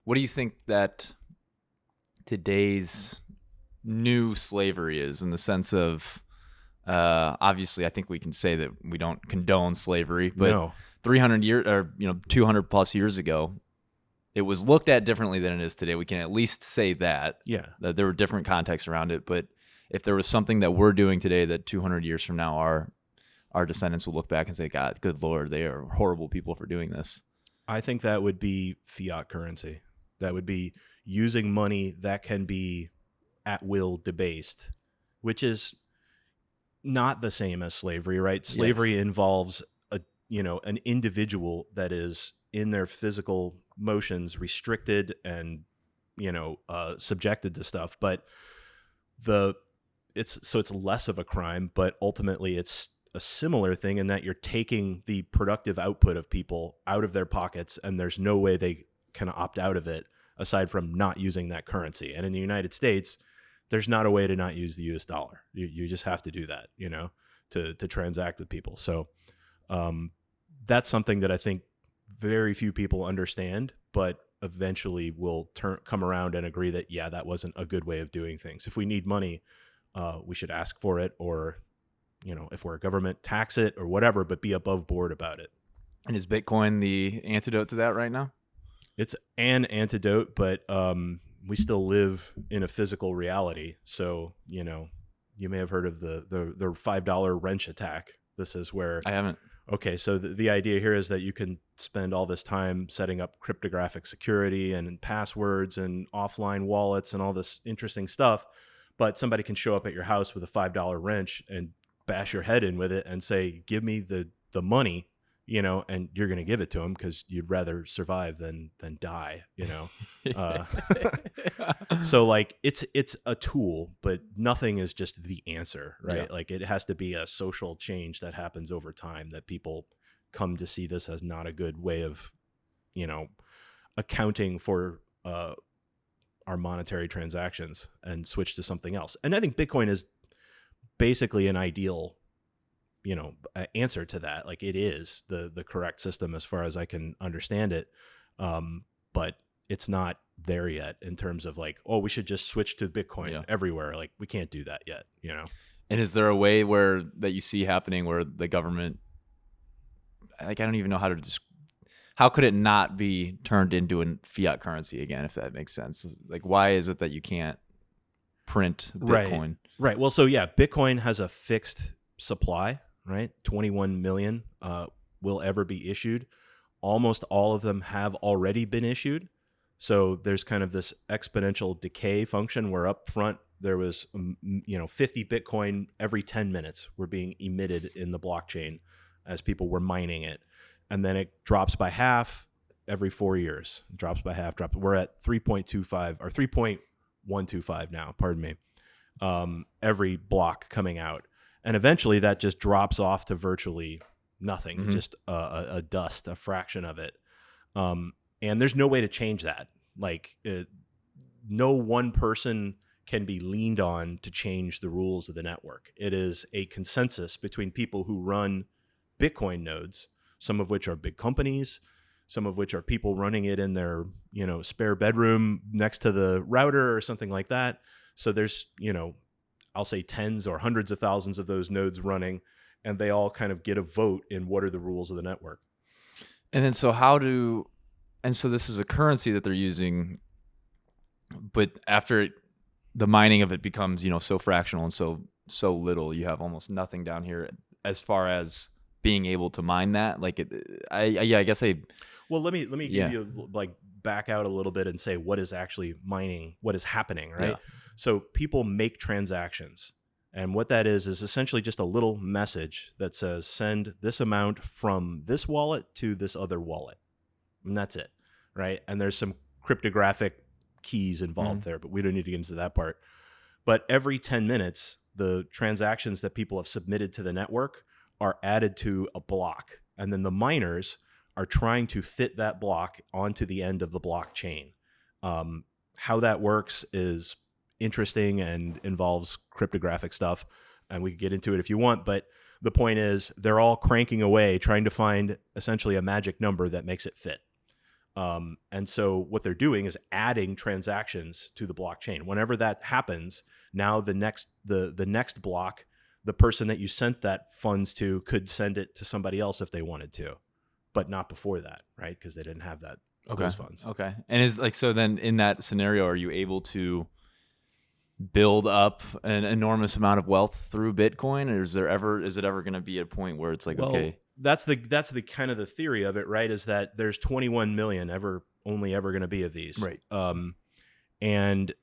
what do you think that today's new slavery is, in the sense of, obviously I think we can say that we don't condone slavery, but No. 300 years, or 200 plus years ago, it was looked at differently than it is today. We can at least say that there were different contexts around it. But if there was something that we're doing today that 200 years from now our descendants will look back and say, God, good Lord, they are horrible people for doing this. I think that would be fiat currency. That would be using money that can be at will debased, which is not the same as slavery, right? Slavery involves an individual that is in their physical motions restricted and subjected to stuff. But it's less of a crime, but ultimately it's a similar thing in that you're taking the productive output of people out of their pockets, and there's no way they can opt out of it aside from not using that currency. And in the United States, there's not a way to not use the US dollar. You just have to do that, to transact with people. So that's something that I think very few people understand, but eventually will come around and agree that, yeah, that wasn't a good way of doing things. If we need money, we should ask for it, or, if we're a government, tax it or whatever, but be above board about it. And is Bitcoin the antidote to that right now? It's an antidote, but we still live in a physical reality. So, you may have heard of the $5 wrench attack. This is where I haven't. Okay, so the idea here is that you can spend all this time setting up cryptographic security and passwords and offline wallets and all this interesting stuff, but somebody can show up at your house with a $5 wrench and bash your head in with it and say, give me the money, and you're going to give it to them because you'd rather survive than die, So like it's a tool, but nothing is just the answer, right? Yeah. Like it has to be a social change that happens over time, that people come to see this as not a good way of, accounting for our monetary transactions, and switch to something else. And I think Bitcoin is basically an ideal answer to that. Like it is the correct system as far as I can understand it. But it's not there yet in terms of like, oh, we should just switch to Bitcoin everywhere. Like we can't do that yet, And is there a way that you see happening where the government, like, I don't even know how to how could it not be turned into a fiat currency again, if that makes sense? Like, why is it that you can't print Bitcoin? Right. Well, so yeah, Bitcoin has a fixed supply, right? 21 million will ever be issued. Almost all of them have already been issued. So there's kind of this exponential decay function where up front there was, 50 Bitcoin every 10 minutes were being emitted in the blockchain as people were mining it. And then it drops by half every 4 years. It drops by half. We're at 3.25 or 3.125 now, pardon me, every block coming out. And eventually that just drops off to virtually nothing, just a dust, a fraction of it. And there's no way to change that. Like no one person can be leaned on to change the rules of the network. It is a consensus between people who run Bitcoin nodes, some of which are big companies, some of which are people running it in their, spare bedroom next to the router or something like that. So there's, I'll say tens or hundreds of thousands of those nodes running, and they all kind of get a vote in what are the rules of the network. And then so this is a currency that they're using, but after the mining of it becomes, so fractional and so little, you have almost nothing down here as far as being able to mine that. Like I guess well, let me give you like back out a little bit and say what is actually mining, what is happening, right? Yeah. So people make transactions, and what that is essentially just a little message that says send this amount from this wallet to this other wallet, and that's it, right? And there's some cryptographic keys involved there, but we don't need to get into that part. But every 10 minutes, the transactions that people have submitted to the network are added to a block, and then the miners are trying to fit that block onto the end of the blockchain. How that works is interesting and involves cryptographic stuff, and we can get into it if you want, but the point is they're all cranking away trying to find essentially a magic number that makes it fit. And so what they're doing is adding transactions to the blockchain. Whenever that happens, now the next block, the person that you sent that funds to could send it to somebody else if they wanted to, but not before that, right? Because they didn't have those funds. Okay. And is like, so then in that scenario, are you able to build up an enormous amount of wealth through Bitcoin, or is it ever going to be a point where it's like, well, okay, that's the kind of the theory of it, right? Is that there's 21 million only ever going to be of these, right? And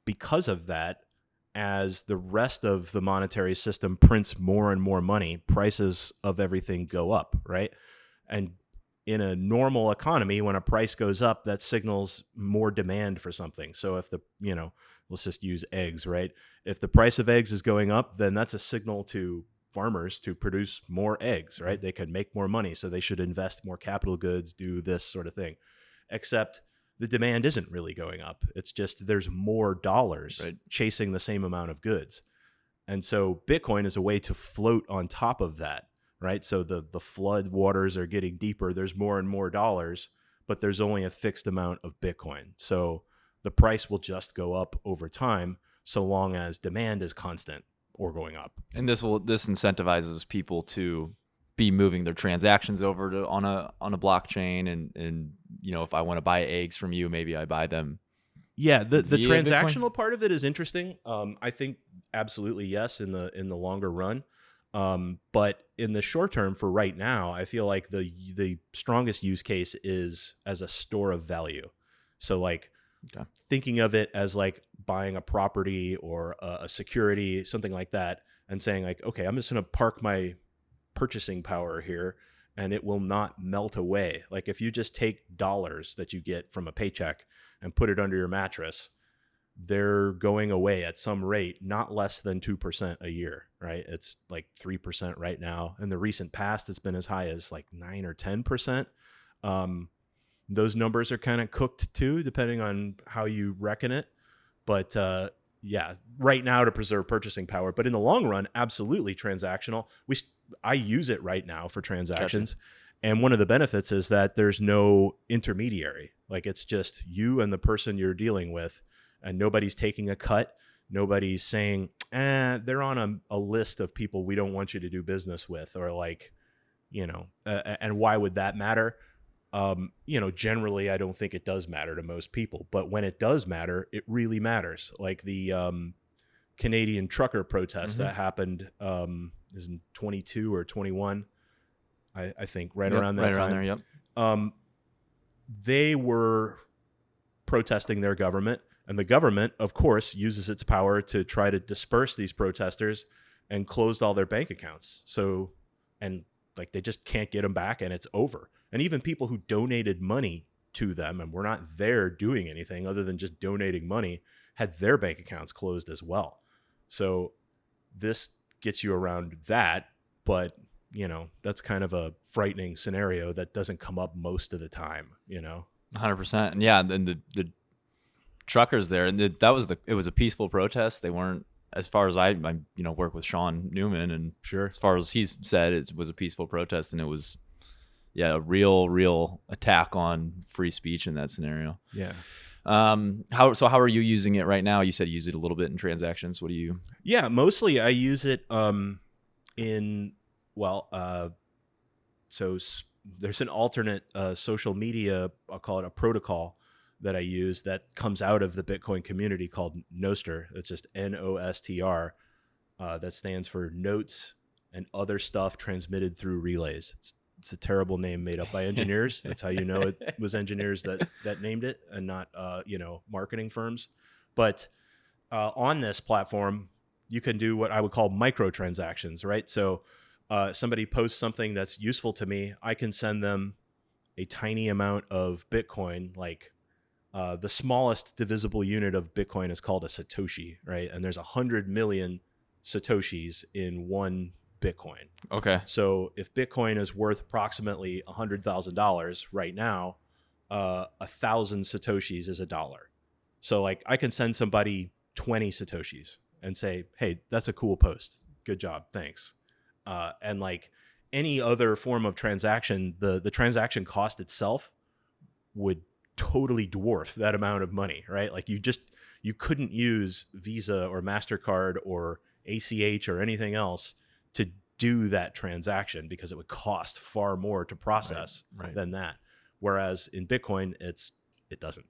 because of that, as the rest of the monetary system prints more and more money, prices of everything go up, right? And in a normal economy, when a price goes up, that signals more demand for something. So if let's just use eggs, right? If the price of eggs is going up, then that's a signal to farmers to produce more eggs, right? They can make more money, so they should invest more capital goods, do this sort of thing. Except the demand isn't really going up. It's just there's more dollars chasing the same amount of goods. And so Bitcoin is a way to float on top of that, right? So the flood waters are getting deeper. There's more and more dollars, but there's only a fixed amount of Bitcoin. So the price will just go up over time so long as demand is constant or going up. And this incentivizes people to be moving their transactions over to on a blockchain, and if I want to buy eggs from you, maybe I buy them. Yeah, the transactional Bitcoin part of it is interesting. I think absolutely yes in the longer run. But in the short term, for right now, I feel like the strongest use case is as a store of value. So like thinking of it as like buying a property or a security, something like that, and saying like, okay, I'm just going to park my purchasing power here and it will not melt away. Like if you just take dollars that you get from a paycheck and put it under your mattress, they're going away at some rate, not less than 2% a year, right? It's like 3% right now. In the recent past, it's been as high as like 9 or 10%. Those numbers are kind of cooked too, depending on how you reckon it. But yeah, right now to preserve purchasing power. But in the long run, absolutely transactional. I use it right now for transactions. Gotcha. And one of the benefits is that there's no intermediary. Like it's just you and the person you're dealing with, and nobody's taking a cut. Nobody's saying, they're on a list of people we don't want you to do business with, or like, and why would that matter? Generally, I don't think it does matter to most people, but when it does matter, it really matters. Like the Canadian trucker protest that happened is in 22 or 21, I think, around that time. Around there, yep. They were protesting their government, and the government, of course, uses its power to try to disperse these protesters and closed all their bank accounts. So, and like they just can't get them back, and it's over. And even people who donated money to them and were not there doing anything other than just donating money had their bank accounts closed as well. So this gets you around that, but that's kind of a frightening scenario that doesn't come up most of the time, 100%. And yeah, and the truckers there, and it was a peaceful protest. They weren't, as far as I work with Sean Newman, and sure, as far as he's said, it was a peaceful protest, and it was a real attack on free speech in that scenario. Yeah. How are you using it right now? You said you use it a little bit in transactions. What do you? Yeah, mostly I use it so there's an alternate social media, I'll call it a protocol, that I use that comes out of the Bitcoin community called Nostr. It's just Nostr. That stands for Notes and Other Stuff Transmitted Through Relays. It's a terrible name made up by engineers. That's how you know it was engineers that named it, and not marketing firms. But on this platform, you can do what I would call microtransactions, right? So somebody posts something that's useful to me, I can send them a tiny amount of Bitcoin. Like the smallest divisible unit of Bitcoin is called a Satoshi, right? And there's 100 million Satoshis in one Bitcoin. Okay. So if Bitcoin is worth approximately $100,000 right now, 1,000 Satoshis is $1. So like I can send somebody 20 Satoshis and say, hey, that's a cool post. Good job. Thanks. And like any other form of transaction, the transaction cost itself would totally dwarf that amount of money, right? Like you couldn't use Visa or MasterCard or ACH or anything else to do that transaction because it would cost far more to process than that. Whereas in Bitcoin, it doesn't.